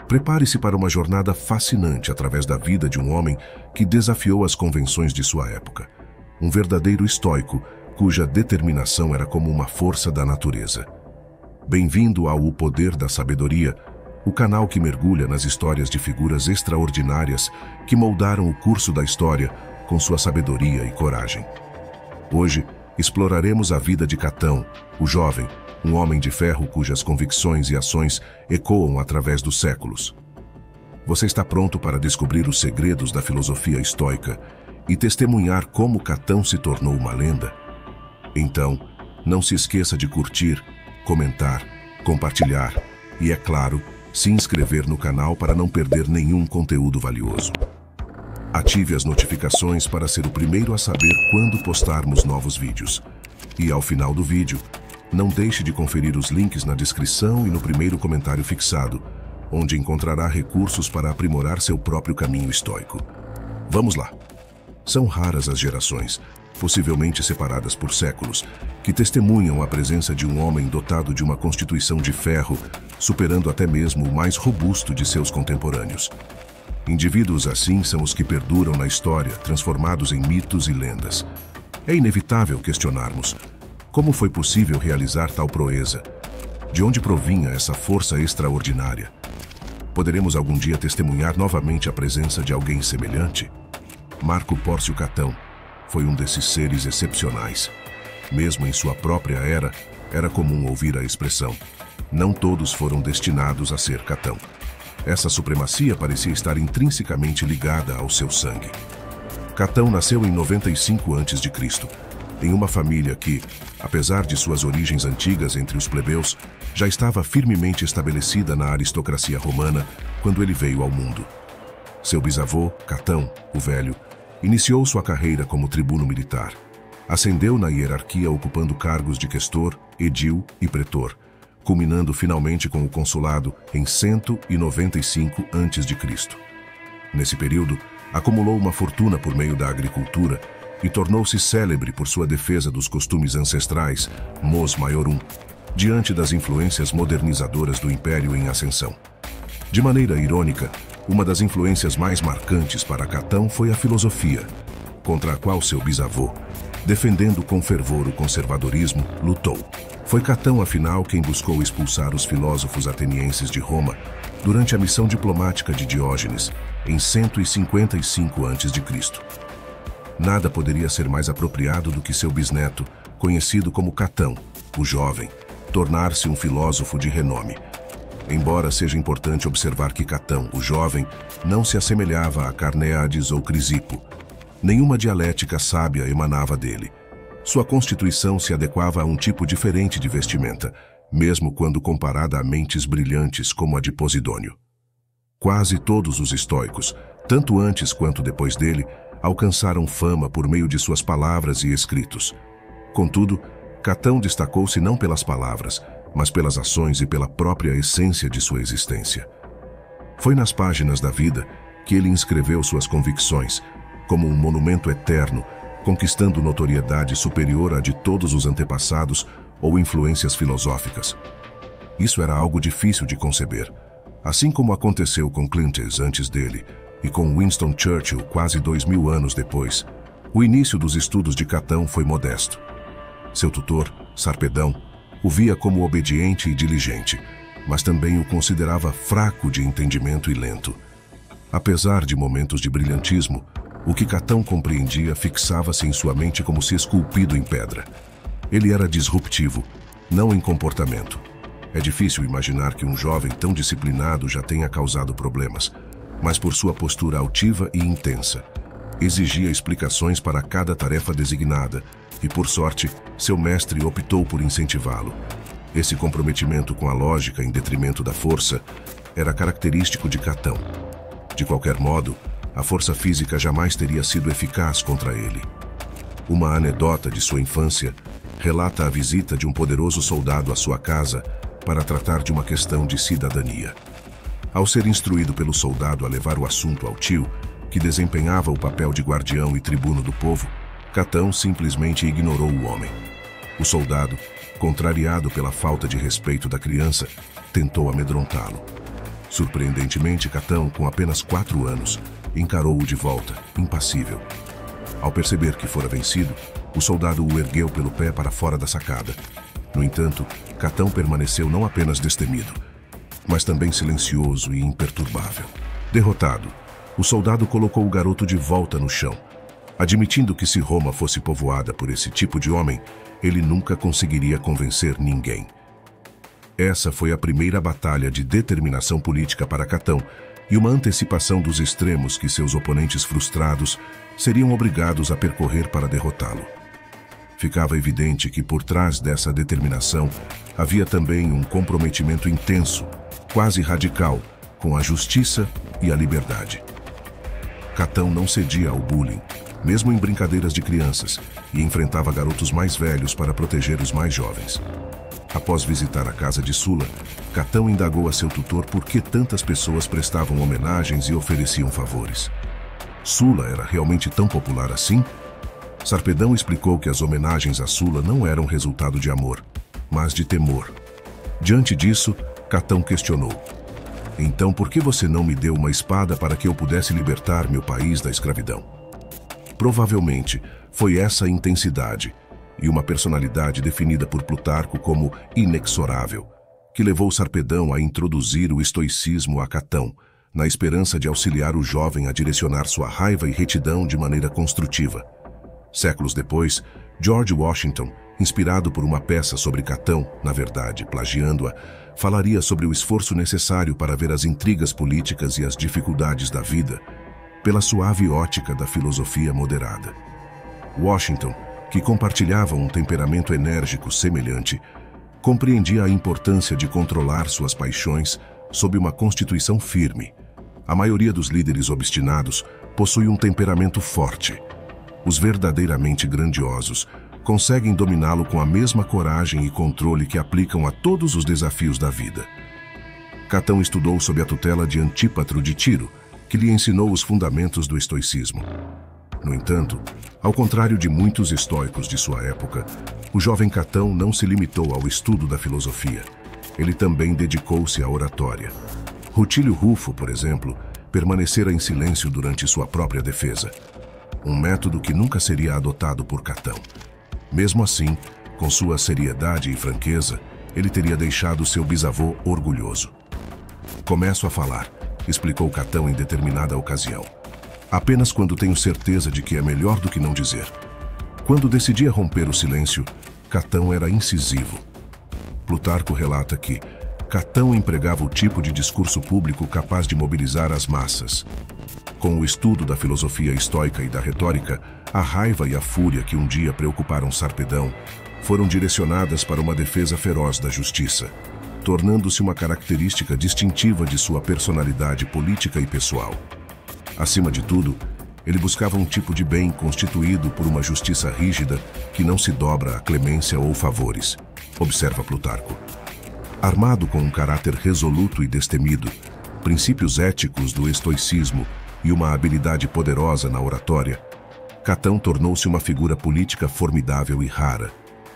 Prepare-se para uma jornada fascinante através da vida de um homem que desafiou as convenções de sua época. Um verdadeiro estoico, cuja determinação era como uma força da natureza. Bem-vindo ao O Poder da Sabedoria, o canal que mergulha nas histórias de figuras extraordinárias que moldaram o curso da história com sua sabedoria e coragem. Hoje, exploraremos a vida de Catão, o jovem, um homem de ferro cujas convicções e ações ecoam através dos séculos. Você está pronto para descobrir os segredos da filosofia estoica e testemunhar como Catão se tornou uma lenda? Então, não se esqueça de curtir, comentar, compartilhar e, é claro, se inscrever no canal para não perder nenhum conteúdo valioso. Ative as notificações para ser o primeiro a saber quando postarmos novos vídeos. E ao final do vídeo, não deixe de conferir os links na descrição e no primeiro comentário fixado, onde encontrará recursos para aprimorar seu próprio caminho estoico. Vamos lá! São raras as gerações, possivelmente separadas por séculos, que testemunham a presença de um homem dotado de uma constituição de ferro, superando até mesmo o mais robusto de seus contemporâneos. Indivíduos assim são os que perduram na história, transformados em mitos e lendas. É inevitável questionarmos: como foi possível realizar tal proeza? De onde provinha essa força extraordinária? Poderemos algum dia testemunhar novamente a presença de alguém semelhante? Marco Pórcio Catão foi um desses seres excepcionais. Mesmo em sua própria era, era comum ouvir a expressão: não todos foram destinados a ser Catão. Essa supremacia parecia estar intrinsecamente ligada ao seu sangue. Catão nasceu em 95 a.C., em uma família que, apesar de suas origens antigas entre os plebeus, já estava firmemente estabelecida na aristocracia romana quando ele veio ao mundo. Seu bisavô, Catão, o Velho, iniciou sua carreira como tribuno militar. Ascendeu na hierarquia ocupando cargos de questor, edil e pretor, culminando finalmente com o consulado em 195 a.C. Nesse período, acumulou uma fortuna por meio da agricultura e tornou-se célebre por sua defesa dos costumes ancestrais, mos maiorum, diante das influências modernizadoras do Império em ascensão. De maneira irônica, uma das influências mais marcantes para Catão foi a filosofia, contra a qual seu bisavô, defendendo com fervor o conservadorismo, lutou. Foi Catão, afinal, quem buscou expulsar os filósofos atenienses de Roma durante a missão diplomática de Diógenes, em 155 a.C. Nada poderia ser mais apropriado do que seu bisneto, conhecido como Catão, o jovem, tornar-se um filósofo de renome. Embora seja importante observar que Catão, o jovem, não se assemelhava a Carneades ou Crisipo. Nenhuma dialética sábia emanava dele. Sua constituição se adequava a um tipo diferente de vestimenta, mesmo quando comparada a mentes brilhantes como a de Posidônio. Quase todos os estoicos, tanto antes quanto depois dele, alcançaram fama por meio de suas palavras e escritos. Contudo, Catão destacou-se não pelas palavras, mas pelas ações e pela própria essência de sua existência. Foi nas páginas da vida que ele inscreveu suas convicções, como um monumento eterno, conquistando notoriedade superior à de todos os antepassados ou influências filosóficas. Isso era algo difícil de conceber, assim como aconteceu com Cleanthes antes dele e com Winston Churchill quase 2000 anos depois. O início dos estudos de Catão foi modesto. Seu tutor, Sarpedão, o via como obediente e diligente, mas também o considerava fraco de entendimento e lento. Apesar de momentos de brilhantismo, o que Catão compreendia fixava-se em sua mente como se esculpido em pedra. Ele era disruptivo, não em comportamento. É difícil imaginar que um jovem tão disciplinado já tenha causado problemas, mas por sua postura altiva e intensa. Exigia explicações para cada tarefa designada e, por sorte, seu mestre optou por incentivá-lo. Esse comprometimento com a lógica em detrimento da força era característico de Catão. De qualquer modo, a força física jamais teria sido eficaz contra ele. Uma anedota de sua infância relata a visita de um poderoso soldado à sua casa para tratar de uma questão de cidadania. Ao ser instruído pelo soldado a levar o assunto ao tio, que desempenhava o papel de guardião e tribuno do povo, Catão simplesmente ignorou o homem. O soldado, contrariado pela falta de respeito da criança, tentou amedrontá-lo. Surpreendentemente, Catão, com apenas 4 anos, encarou-o de volta, impassível. Ao perceber que fora vencido, o soldado o ergueu pelo pé para fora da sacada. No entanto, Catão permaneceu não apenas destemido, mas também silencioso e imperturbável. Derrotado, o soldado colocou o garoto de volta no chão, admitindo que se Roma fosse povoada por esse tipo de homem, ele nunca conseguiria convencer ninguém. Essa foi a primeira batalha de determinação política para Catão e uma antecipação dos extremos que seus oponentes frustrados seriam obrigados a percorrer para derrotá-lo. Ficava evidente que por trás dessa determinação havia também um comprometimento intenso, quase radical, com a justiça e a liberdade. Catão não cedia ao bullying, mesmo em brincadeiras de crianças, e enfrentava garotos mais velhos para proteger os mais jovens. Após visitar a casa de Sula, Catão indagou a seu tutor por que tantas pessoas prestavam homenagens e ofereciam favores. Sula era realmente tão popular assim? Sarpedão explicou que as homenagens a Sula não eram resultado de amor, mas de temor. Diante disso, Catão questionou: "Então por que você não me deu uma espada para que eu pudesse libertar meu país da escravidão?" Provavelmente foi essa intensidade e uma personalidade definida por Plutarco como inexorável que levou Sarpedão a introduzir o estoicismo a Catão, na esperança de auxiliar o jovem a direcionar sua raiva e retidão de maneira construtiva. Séculos depois, George Washington, inspirado por uma peça sobre Catão, na verdade, plagiando-a, falaria sobre o esforço necessário para ver as intrigas políticas e as dificuldades da vida pela suave ótica da filosofia moderada. Washington, que compartilhava um temperamento enérgico semelhante, compreendia a importância de controlar suas paixões sob uma constituição firme. A maioria dos líderes obstinados possui um temperamento forte. Os verdadeiramente grandiosos conseguem dominá-lo com a mesma coragem e controle que aplicam a todos os desafios da vida. Catão estudou sob a tutela de Antípatro de Tiro, que lhe ensinou os fundamentos do estoicismo. No entanto, ao contrário de muitos estoicos de sua época, o jovem Catão não se limitou ao estudo da filosofia. Ele também dedicou-se à oratória. Rutílio Rufo, por exemplo, permanecera em silêncio durante sua própria defesa, um método que nunca seria adotado por Catão. Mesmo assim, com sua seriedade e franqueza, ele teria deixado seu bisavô orgulhoso. "Começo a falar", explicou Catão em determinada ocasião, "apenas quando tenho certeza de que é melhor do que não dizer." Quando decidia romper o silêncio, Catão era incisivo. Plutarco relata que Catão empregava o tipo de discurso público capaz de mobilizar as massas. Com o estudo da filosofia estoica e da retórica, a raiva e a fúria que um dia preocuparam Sarpedão foram direcionadas para uma defesa feroz da justiça, tornando-se uma característica distintiva de sua personalidade política e pessoal. Acima de tudo, ele buscava um tipo de bem constituído por uma justiça rígida que não se dobra a clemência ou favores, observa Plutarco. Armado com um caráter resoluto e destemido, princípios éticos do estoicismo e uma habilidade poderosa na oratória, Catão tornou-se uma figura política formidável e rara,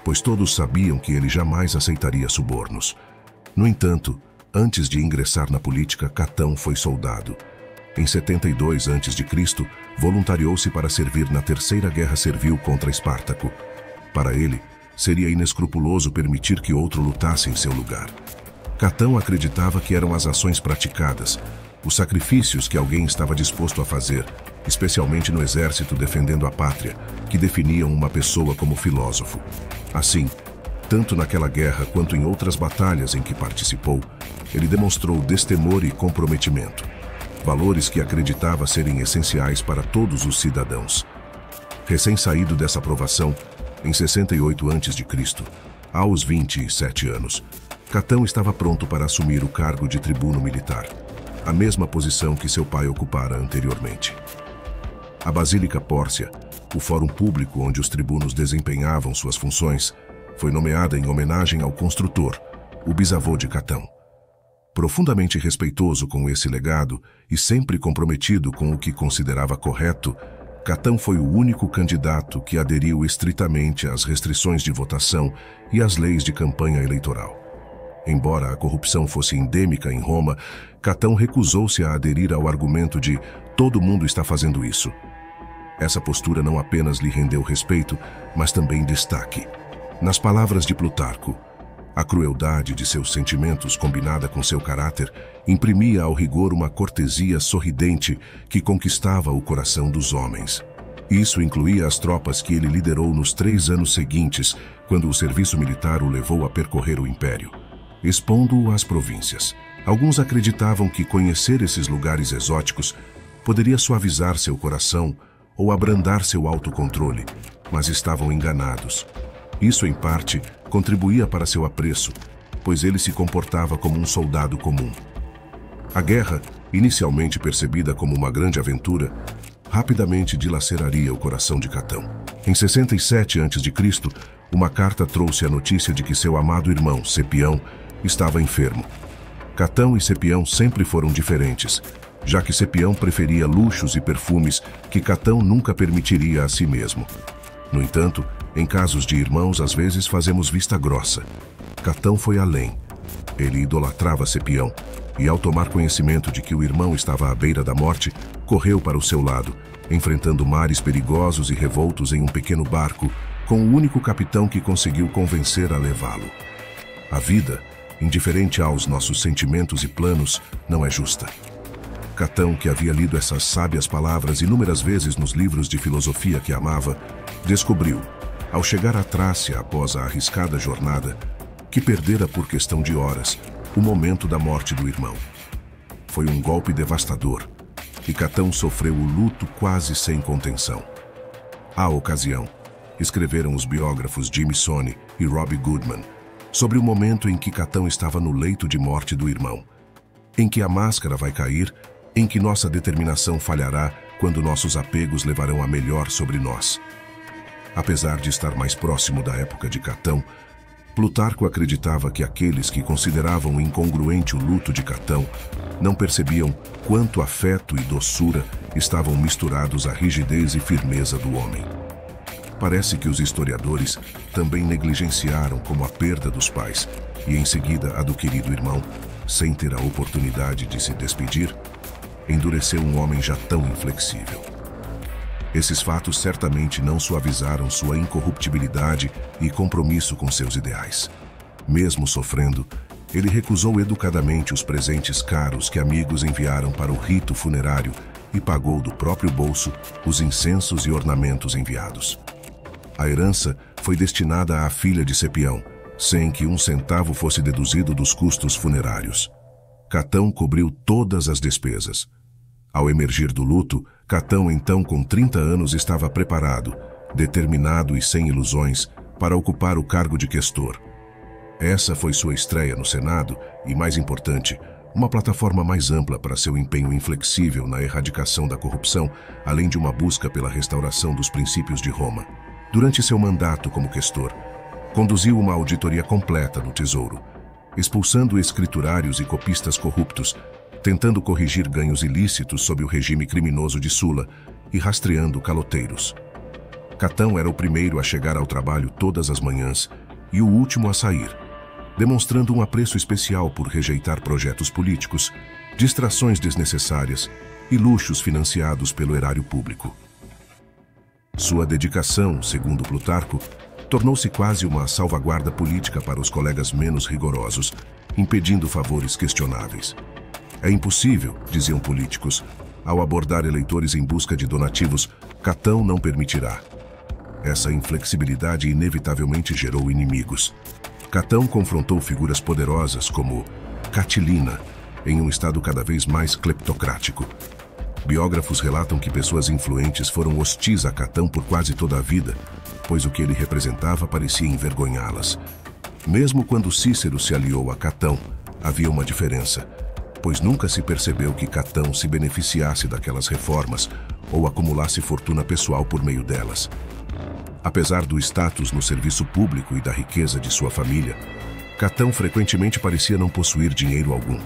pois todos sabiam que ele jamais aceitaria subornos. No entanto, antes de ingressar na política, Catão foi soldado. Em 72 a.C., voluntariou-se para servir na Terceira Guerra Servil contra Espartaco. Para ele, seria inescrupuloso permitir que outro lutasse em seu lugar. Catão acreditava que eram as ações praticadas, os sacrifícios que alguém estava disposto a fazer, especialmente no exército defendendo a pátria, que definiam uma pessoa como filósofo. Assim, tanto naquela guerra quanto em outras batalhas em que participou, ele demonstrou destemor e comprometimento, valores que acreditava serem essenciais para todos os cidadãos. Recém-saído dessa aprovação, em 68 a.C., aos 27 anos, Catão estava pronto para assumir o cargo de tribuno militar, a mesma posição que seu pai ocupara anteriormente. A Basílica Pórcia, o fórum público onde os tribunos desempenhavam suas funções, foi nomeada em homenagem ao construtor, o bisavô de Catão. Profundamente respeitoso com esse legado e sempre comprometido com o que considerava correto, Catão foi o único candidato que aderiu estritamente às restrições de votação e às leis de campanha eleitoral. Embora a corrupção fosse endêmica em Roma, Catão recusou-se a aderir ao argumento de todo mundo está fazendo isso. Essa postura não apenas lhe rendeu respeito, mas também destaque. Nas palavras de Plutarco, a crueldade de seus sentimentos, combinada com seu caráter, imprimia ao rigor uma cortesia sorridente que conquistava o coração dos homens. Isso incluía as tropas que ele liderou nos 3 anos seguintes, quando o serviço militar o levou a percorrer o império, expondo-o às províncias. Alguns acreditavam que conhecer esses lugares exóticos poderia suavizar seu coração ou abrandar seu autocontrole, mas estavam enganados. Isso, em parte, contribuía para seu apreço, pois ele se comportava como um soldado comum. A guerra, inicialmente percebida como uma grande aventura, rapidamente dilaceraria o coração de Catão. Em 67 a.C., uma carta trouxe a notícia de que seu amado irmão, Cepião, estava enfermo. Catão e Cepião sempre foram diferentes, já que Cepião preferia luxos e perfumes que Catão nunca permitiria a si mesmo. No entanto, em casos de irmãos, às vezes fazemos vista grossa. Catão foi além. Ele idolatrava Cepião e, ao tomar conhecimento de que o irmão estava à beira da morte, correu para o seu lado, enfrentando mares perigosos e revoltos em um pequeno barco, com o único capitão que conseguiu convencer a levá-lo. A vida, indiferente aos nossos sentimentos e planos, não é justa. Catão, que havia lido essas sábias palavras inúmeras vezes nos livros de filosofia que amava, descobriu, ao chegar à Trácia após a arriscada jornada, que perdera por questão de horas o momento da morte do irmão. Foi um golpe devastador, e Catão sofreu o luto quase sem contenção. À ocasião, escreveram os biógrafos Jimmy Sone e Robbie Goodman sobre o momento em que Catão estava no leito de morte do irmão, em que a máscara vai cair, em que nossa determinação falhará quando nossos apegos levarão a melhor sobre nós. Apesar de estar mais próximo da época de Catão, Plutarco acreditava que aqueles que consideravam incongruente o luto de Catão não percebiam quanto afeto e doçura estavam misturados à rigidez e firmeza do homem. Parece que os historiadores também negligenciaram como a perda dos pais e, em seguida, a do querido irmão, sem ter a oportunidade de se despedir, endureceu um homem já tão inflexível. Esses fatos certamente não suavizaram sua incorruptibilidade e compromisso com seus ideais. Mesmo sofrendo, ele recusou educadamente os presentes caros que amigos enviaram para o rito funerário e pagou do próprio bolso os incensos e ornamentos enviados. A herança foi destinada à filha de Cepião, sem que 1 centavo fosse deduzido dos custos funerários. Catão cobriu todas as despesas. Ao emergir do luto, Catão, então com 30 anos, estava preparado, determinado e sem ilusões, para ocupar o cargo de questor. Essa foi sua estreia no Senado e, mais importante, uma plataforma mais ampla para seu empenho inflexível na erradicação da corrupção, além de uma busca pela restauração dos princípios de Roma. Durante seu mandato como questor, conduziu uma auditoria completa do Tesouro, expulsando escriturários e copistas corruptos, tentando corrigir ganhos ilícitos sob o regime criminoso de Sula e rastreando caloteiros. Catão era o primeiro a chegar ao trabalho todas as manhãs e o último a sair, demonstrando um apreço especial por rejeitar projetos políticos, distrações desnecessárias e luxos financiados pelo erário público. Sua dedicação, segundo Plutarco, tornou-se quase uma salvaguarda política para os colegas menos rigorosos, impedindo favores questionáveis. É impossível, diziam políticos, ao abordar eleitores em busca de donativos, Catão não permitirá. Essa inflexibilidade inevitavelmente gerou inimigos. Catão confrontou figuras poderosas como Catilina, em um estado cada vez mais cleptocrático. Biógrafos relatam que pessoas influentes foram hostis a Catão por quase toda a vida, pois o que ele representava parecia envergonhá-las. Mesmo quando Cícero se aliou a Catão, havia uma diferença, pois nunca se percebeu que Catão se beneficiasse daquelas reformas ou acumulasse fortuna pessoal por meio delas. Apesar do status no serviço público e da riqueza de sua família, Catão frequentemente parecia não possuir dinheiro algum.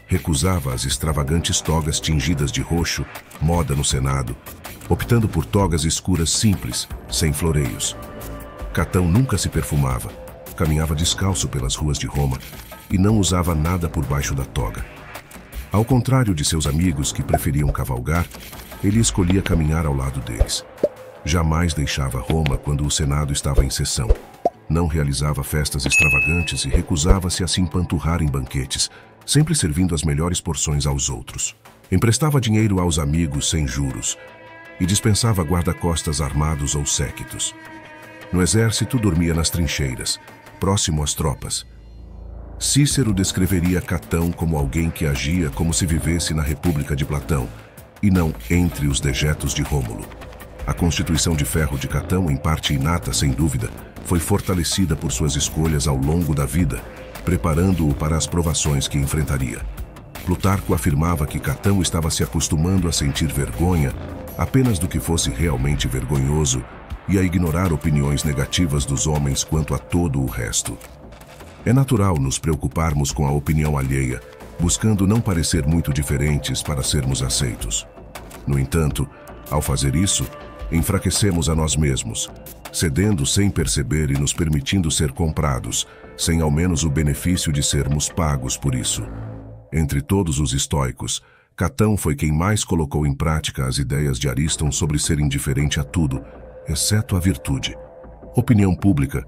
Recusava as extravagantes togas tingidas de roxo, moda no Senado, optando por togas escuras simples, sem floreios. Catão nunca se perfumava, caminhava descalço pelas ruas de Roma e não usava nada por baixo da toga. Ao contrário de seus amigos que preferiam cavalgar, ele escolhia caminhar ao lado deles. Jamais deixava Roma quando o Senado estava em sessão. Não realizava festas extravagantes e recusava-se a se empanturrar em banquetes, sempre servindo as melhores porções aos outros. Emprestava dinheiro aos amigos sem juros e dispensava guarda-costas armados ou séquitos. No exército, dormia nas trincheiras, próximo às tropas. Cícero descreveria Catão como alguém que agia como se vivesse na República de Platão, e não entre os dejetos de Rômulo. A constituição de ferro de Catão, em parte inata, sem dúvida, foi fortalecida por suas escolhas ao longo da vida, preparando-o para as provações que enfrentaria. Plutarco afirmava que Catão estava se acostumando a sentir vergonha apenas do que fosse realmente vergonhoso e a ignorar opiniões negativas dos homens quanto a todo o resto. É natural nos preocuparmos com a opinião alheia, buscando não parecer muito diferentes para sermos aceitos. No entanto, ao fazer isso, enfraquecemos a nós mesmos, cedendo sem perceber e nos permitindo ser comprados, sem ao menos o benefício de sermos pagos por isso. Entre todos os estoicos, Catão foi quem mais colocou em prática as ideias de Ariston sobre ser indiferente a tudo, exceto a virtude. Opinião pública,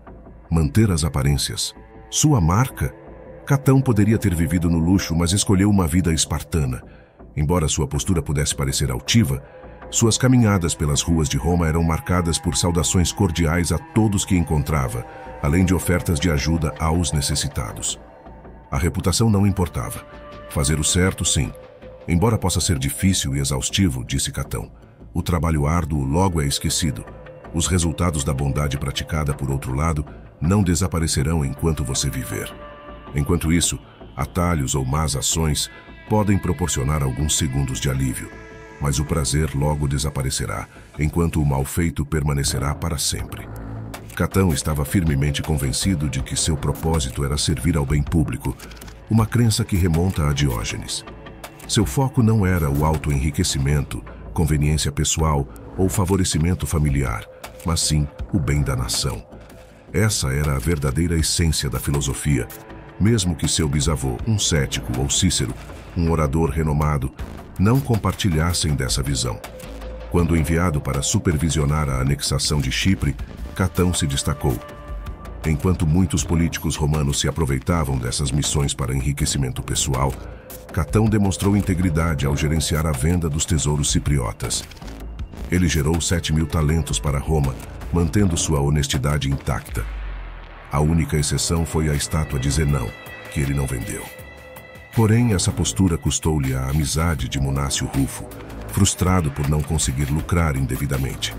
manter as aparências. Sua marca? Catão poderia ter vivido no luxo, mas escolheu uma vida espartana. Embora sua postura pudesse parecer altiva, suas caminhadas pelas ruas de Roma eram marcadas por saudações cordiais a todos que encontrava, além de ofertas de ajuda aos necessitados. A reputação não importava. Fazer o certo, sim. Embora possa ser difícil e exaustivo, disse Catão, o trabalho árduo logo é esquecido. Os resultados da bondade praticada, por outro lado, não desaparecerão enquanto você viver. Enquanto isso, atalhos ou más ações podem proporcionar alguns segundos de alívio, mas o prazer logo desaparecerá, enquanto o mal feito permanecerá para sempre. Catão estava firmemente convencido de que seu propósito era servir ao bem público, uma crença que remonta a Diógenes. Seu foco não era o autoenriquecimento, conveniência pessoal ou favorecimento familiar, mas sim o bem da nação. Essa era a verdadeira essência da filosofia, mesmo que seu bisavô, um cético, ou Cícero, um orador renomado, não compartilhassem dessa visão. Quando enviado para supervisionar a anexação de Chipre, Catão se destacou. Enquanto muitos políticos romanos se aproveitavam dessas missões para enriquecimento pessoal, Catão demonstrou integridade ao gerenciar a venda dos tesouros cipriotas. Ele gerou 7.000 talentos para Roma, mantendo sua honestidade intacta. A única exceção foi a estátua de Zenão, que ele não vendeu. Porém, essa postura custou-lhe a amizade de Munácio Rufo, frustrado por não conseguir lucrar indevidamente.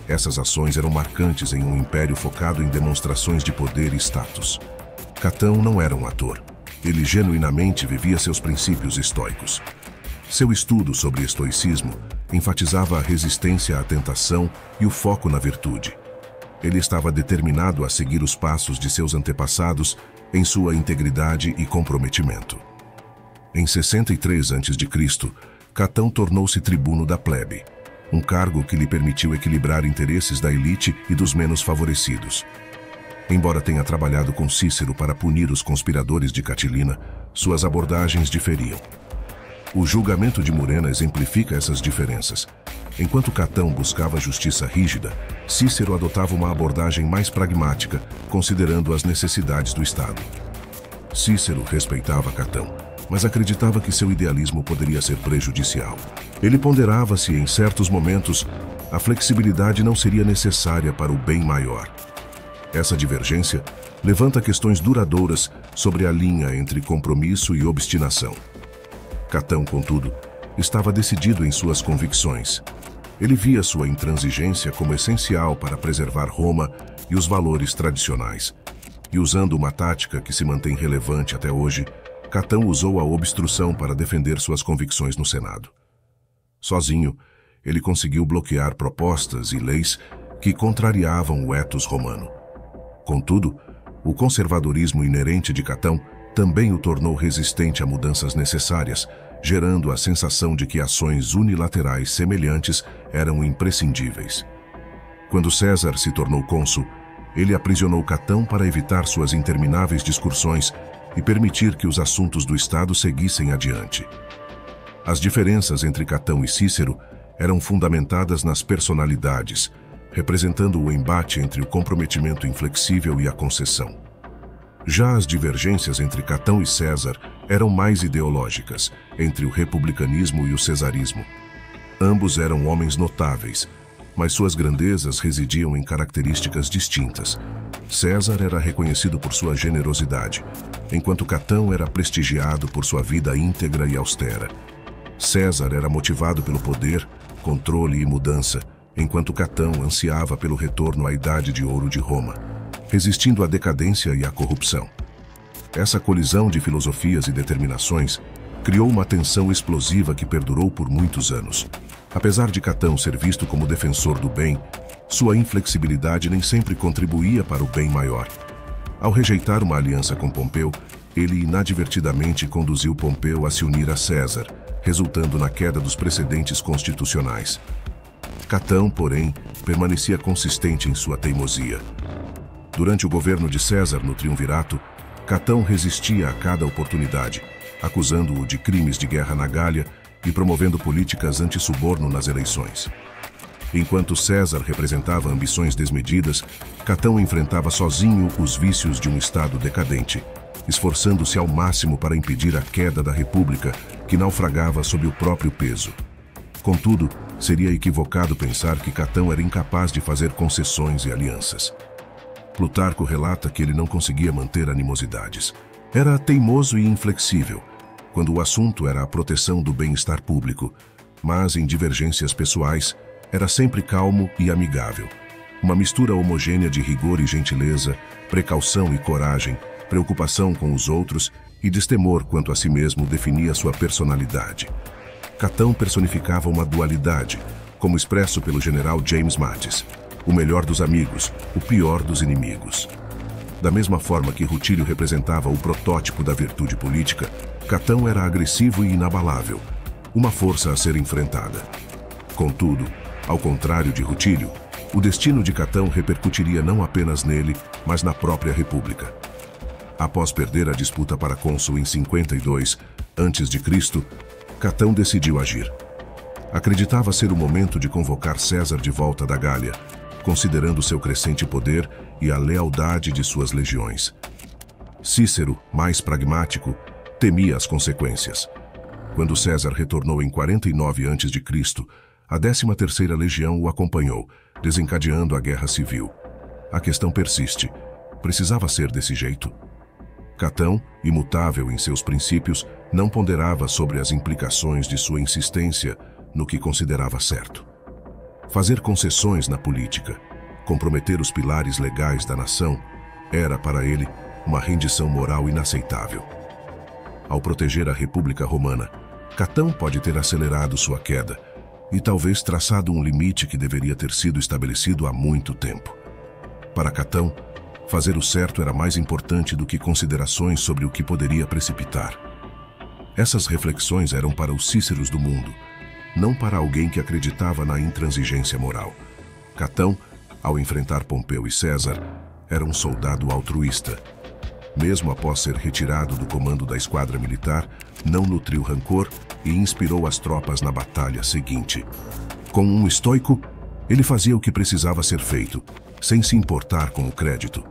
Essas ações eram marcantes em um império focado em demonstrações de poder e status. Catão não era um ator. Ele genuinamente vivia seus princípios estoicos. Seu estudo sobre estoicismo enfatizava a resistência à tentação e o foco na virtude. Ele estava determinado a seguir os passos de seus antepassados em sua integridade e comprometimento. Em 63 a.C., Catão tornou-se tribuno da plebe, um cargo que lhe permitiu equilibrar interesses da elite e dos menos favorecidos. Embora tenha trabalhado com Cícero para punir os conspiradores de Catilina, suas abordagens diferiam. O julgamento de Murena exemplifica essas diferenças. Enquanto Catão buscava justiça rígida, Cícero adotava uma abordagem mais pragmática, considerando as necessidades do Estado. Cícero respeitava Catão, mas acreditava que seu idealismo poderia ser prejudicial. Ele ponderava se, em certos momentos, a flexibilidade não seria necessária para o bem maior. Essa divergência levanta questões duradouras sobre a linha entre compromisso e obstinação. Catão, contudo, estava decidido em suas convicções. Ele via sua intransigência como essencial para preservar Roma e os valores tradicionais. E usando uma tática que se mantém relevante até hoje, Catão usou a obstrução para defender suas convicções no Senado. Sozinho, ele conseguiu bloquear propostas e leis que contrariavam o ethos romano. Contudo, o conservadorismo inerente de Catão também o tornou resistente a mudanças necessárias, gerando a sensação de que ações unilaterais semelhantes eram imprescindíveis. Quando César se tornou cônsul, ele aprisionou Catão para evitar suas intermináveis discussões e permitir que os assuntos do Estado seguissem adiante. As diferenças entre Catão e Cícero eram fundamentadas nas personalidades, representando o embate entre o comprometimento inflexível e a concessão. Já as divergências entre Catão e César eram mais ideológicas, entre o republicanismo e o cesarismo. Ambos eram homens notáveis, mas suas grandezas residiam em características distintas. César era reconhecido por sua generosidade, enquanto Catão era prestigiado por sua vida íntegra e austera. César era motivado pelo poder, controle e mudança, enquanto Catão ansiava pelo retorno à Idade de Ouro de Roma, resistindo à decadência e à corrupção. Essa colisão de filosofias e determinações criou uma tensão explosiva que perdurou por muitos anos. Apesar de Catão ser visto como defensor do bem, sua inflexibilidade nem sempre contribuía para o bem maior. Ao rejeitar uma aliança com Pompeu, ele inadvertidamente conduziu Pompeu a se unir a César, resultando na queda dos precedentes constitucionais. Catão, porém, permanecia consistente em sua teimosia. Durante o governo de César no Triunvirato, Catão resistia a cada oportunidade, acusando-o de crimes de guerra na Gália e promovendo políticas anti-suborno nas eleições. Enquanto César representava ambições desmedidas, Catão enfrentava sozinho os vícios de um Estado decadente, esforçando-se ao máximo para impedir a queda da República, que naufragava sob o próprio peso. Contudo, seria equivocado pensar que Catão era incapaz de fazer concessões e alianças. Plutarco relata que ele não conseguia manter animosidades. Era teimoso e inflexível, quando o assunto era a proteção do bem-estar público, mas em divergências pessoais, era sempre calmo e amigável. Uma mistura homogênea de rigor e gentileza, precaução e coragem, preocupação com os outros e destemor quanto a si mesmo definia sua personalidade. Catão personificava uma dualidade, como expresso pelo general James Mattis: o melhor dos amigos, o pior dos inimigos. Da mesma forma que Rutílio representava o protótipo da virtude política, Catão era agressivo e inabalável, uma força a ser enfrentada. Contudo, ao contrário de Rutílio, o destino de Catão repercutiria não apenas nele, mas na própria República. Após perder a disputa para cônsul em 52 a.C., Catão decidiu agir. Acreditava ser o momento de convocar César de volta da Gália, considerando seu crescente poder e a lealdade de suas legiões. Cícero, mais pragmático, temia as consequências. Quando César retornou em 49 a.C., a 13ª Legião o acompanhou, desencadeando a Guerra Civil. A questão persiste: precisava ser desse jeito? Catão, imutável em seus princípios, não ponderava sobre as implicações de sua insistência no que considerava certo. Fazer concessões na política, comprometer os pilares legais da nação, era para ele uma rendição moral inaceitável. Ao proteger a República Romana, Catão pode ter acelerado sua queda e talvez traçado um limite que deveria ter sido estabelecido há muito tempo. Para Catão, fazer o certo era mais importante do que considerações sobre o que poderia precipitar. Essas reflexões eram para os Cíceros do mundo, não para alguém que acreditava na intransigência moral. Catão, ao enfrentar Pompeu e César, era um soldado altruísta. Mesmo após ser retirado do comando da esquadra militar, não nutriu rancor e inspirou as tropas na batalha seguinte. Como um estoico, ele fazia o que precisava ser feito, sem se importar com o crédito.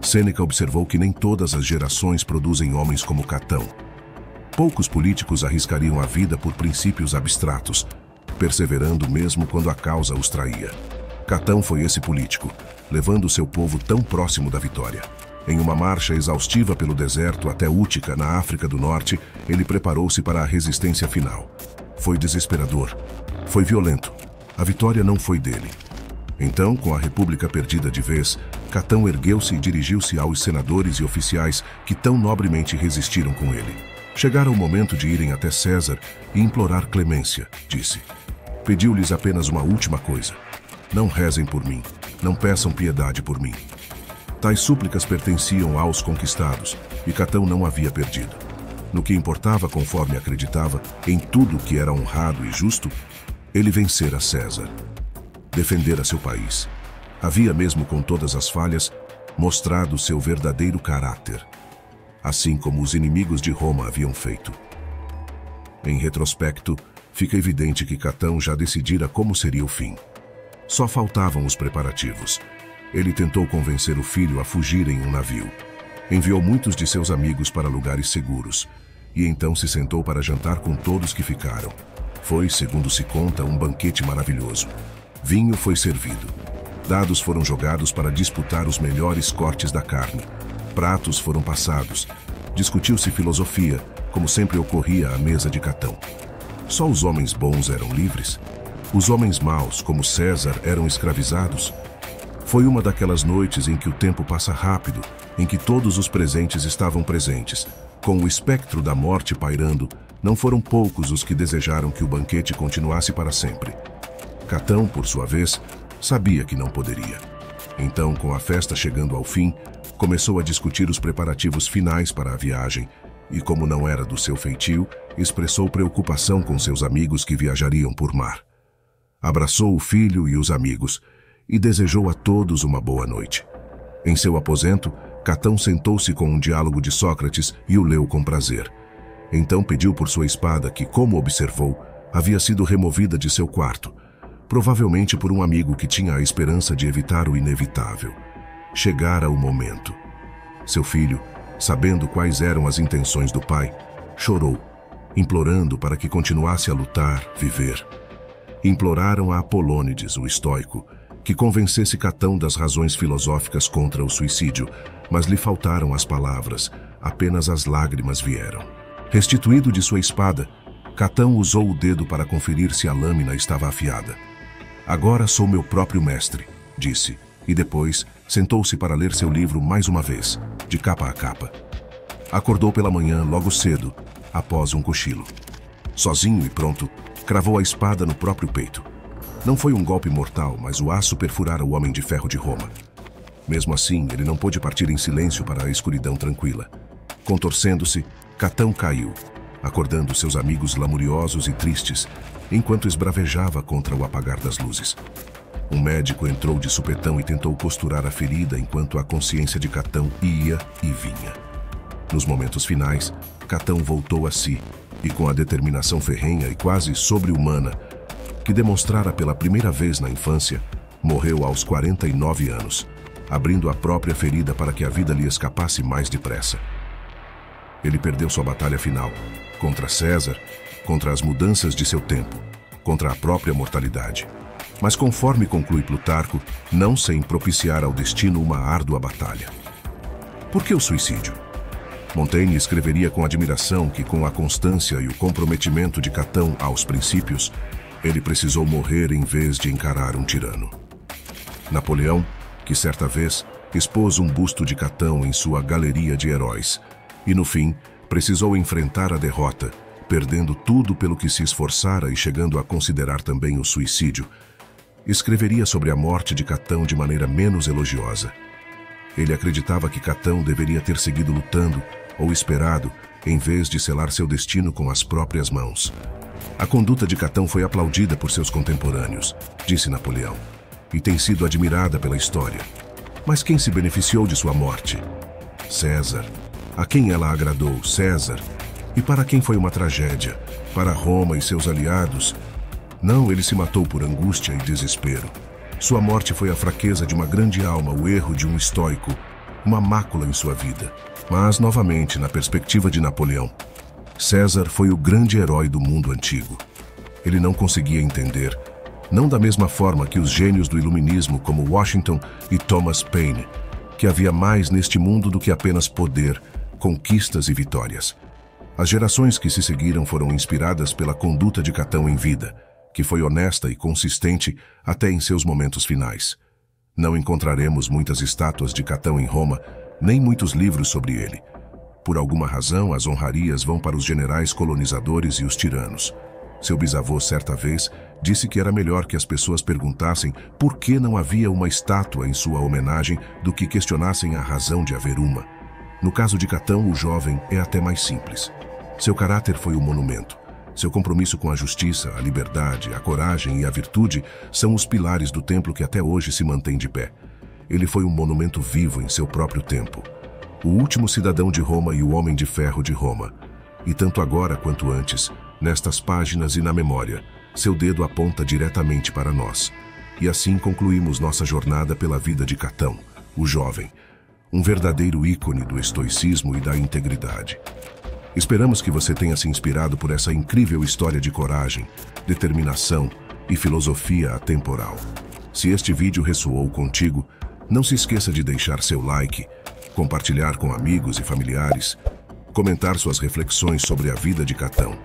Sêneca observou que nem todas as gerações produzem homens como Catão. Poucos políticos arriscariam a vida por princípios abstratos, perseverando mesmo quando a causa os traía. Catão foi esse político, levando seu povo tão próximo da vitória. Em uma marcha exaustiva pelo deserto até Útica, na África do Norte, ele preparou-se para a resistência final. Foi desesperador. Foi violento. A vitória não foi dele. Então, com a República perdida de vez, Catão ergueu-se e dirigiu-se aos senadores e oficiais que tão nobremente resistiram com ele. Chegara o momento de irem até César e implorar clemência, disse. Pediu-lhes apenas uma última coisa. Não rezem por mim, não peçam piedade por mim. Tais súplicas pertenciam aos conquistados, e Catão não havia perdido. No que importava, conforme acreditava, em tudo que era honrado e justo, ele vencera César. Defendera seu país. Havia, mesmo com todas as falhas, mostrado seu verdadeiro caráter. assim como os inimigos de Roma haviam feito. Em retrospecto, fica evidente que Catão já decidira como seria o fim. Só faltavam os preparativos. Ele tentou convencer o filho a fugir em um navio. Enviou muitos de seus amigos para lugares seguros, e então se sentou para jantar com todos que ficaram. Foi, segundo se conta, um banquete maravilhoso. Vinho foi servido. Dados foram jogados para disputar os melhores cortes da carne. Pratos foram passados. Discutiu-se filosofia, como sempre ocorria à mesa de Catão. Só os homens bons eram livres? Os homens maus, como César, eram escravizados? Foi uma daquelas noites em que o tempo passa rápido, em que todos os presentes estavam presentes. Com o espectro da morte pairando, não foram poucos os que desejaram que o banquete continuasse para sempre. Catão, por sua vez, sabia que não poderia. Então, com a festa chegando ao fim, começou a discutir os preparativos finais para a viagem e, como não era do seu feitio, expressou preocupação com seus amigos que viajariam por mar. Abraçou o filho e os amigos e desejou a todos uma boa noite. Em seu aposento, Catão sentou-se com um diálogo de Sócrates e o leu com prazer. Então pediu por sua espada que, como observou, havia sido removida de seu quarto, provavelmente por um amigo que tinha a esperança de evitar o inevitável. Chegara o momento. Seu filho, sabendo quais eram as intenções do pai, chorou, implorando para que continuasse a lutar, viver. Imploraram a Apolônides, o estoico, que convencesse Catão das razões filosóficas contra o suicídio, mas lhe faltaram as palavras, apenas as lágrimas vieram. Restituído de sua espada, Catão usou o dedo para conferir se a lâmina estava afiada. "Agora sou meu próprio mestre", disse, e depois sentou-se para ler seu livro mais uma vez, de capa a capa. Acordou pela manhã logo cedo, após um cochilo. Sozinho e pronto, cravou a espada no próprio peito. Não foi um golpe mortal, mas o aço perfurara o homem de ferro de Roma. Mesmo assim, ele não pôde partir em silêncio para a escuridão tranquila. Contorcendo-se, Catão caiu, acordando seus amigos lamuriosos e tristes, enquanto esbravejava contra o apagar das luzes. Um médico entrou de supetão e tentou costurar a ferida enquanto a consciência de Catão ia e vinha. Nos momentos finais, Catão voltou a si e, com a determinação ferrenha e quase sobre-humana que demonstrara pela primeira vez na infância, morreu aos 49 anos, abrindo a própria ferida para que a vida lhe escapasse mais depressa. Ele perdeu sua batalha final, contra César, contra as mudanças de seu tempo, contra a própria mortalidade. Mas conforme conclui Plutarco, não sem propiciar ao destino uma árdua batalha. Por que o suicídio? Montaigne escreveria com admiração que, com a constância e o comprometimento de Catão aos princípios, ele precisou morrer em vez de encarar um tirano. Napoleão, que certa vez expôs um busto de Catão em sua galeria de heróis, e no fim precisou enfrentar a derrota, perdendo tudo pelo que se esforçara e chegando a considerar também o suicídio, escreveria sobre a morte de Catão de maneira menos elogiosa. Ele acreditava que Catão deveria ter seguido lutando ou esperado, em vez de selar seu destino com as próprias mãos. A conduta de Catão foi aplaudida por seus contemporâneos, disse Napoleão, e tem sido admirada pela história. Mas quem se beneficiou de sua morte? César. A quem ela agradou? César. E para quem foi uma tragédia? Para Roma e seus aliados? Não, ele se matou por angústia e desespero. Sua morte foi a fraqueza de uma grande alma, o erro de um estoico, uma mácula em sua vida. Mas, novamente, na perspectiva de Napoleão, César foi o grande herói do mundo antigo. Ele não conseguia entender, não da mesma forma que os gênios do iluminismo como Washington e Thomas Paine, que havia mais neste mundo do que apenas poder, conquistas e vitórias. As gerações que se seguiram foram inspiradas pela conduta de Catão em vida, que foi honesta e consistente até em seus momentos finais. Não encontraremos muitas estátuas de Catão em Roma, nem muitos livros sobre ele. Por alguma razão, as honrarias vão para os generais colonizadores e os tiranos. Seu bisavô, certa vez, disse que era melhor que as pessoas perguntassem por que não havia uma estátua em sua homenagem do que questionassem a razão de haver uma. No caso de Catão, o jovem é até mais simples. Seu caráter foi o monumento. Seu compromisso com a justiça, a liberdade, a coragem e a virtude são os pilares do templo que até hoje se mantém de pé. Ele foi um monumento vivo em seu próprio tempo. o último cidadão de Roma e o homem de ferro de Roma. E tanto agora quanto antes, nestas páginas e na memória, seu dedo aponta diretamente para nós. E assim concluímos nossa jornada pela vida de Catão, o jovem, um verdadeiro ícone do estoicismo e da integridade. Esperamos que você tenha se inspirado por essa incrível história de coragem, determinação e filosofia atemporal. Se este vídeo ressoou contigo, não se esqueça de deixar seu like, compartilhar com amigos e familiares, comentar suas reflexões sobre a vida de Catão.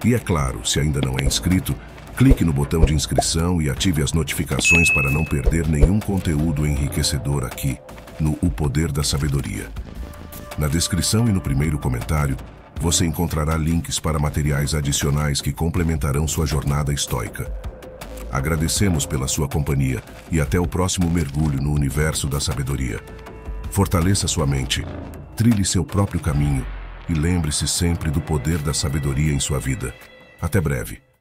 E é claro, se ainda não é inscrito, clique no botão de inscrição e ative as notificações para não perder nenhum conteúdo enriquecedor aqui, no O Poder da Sabedoria. Na descrição e no primeiro comentário, você encontrará links para materiais adicionais que complementarão sua jornada estoica. Agradecemos pela sua companhia e até o próximo mergulho no universo da sabedoria. Fortaleça sua mente, trilhe seu próprio caminho e lembre-se sempre do poder da sabedoria em sua vida. Até breve.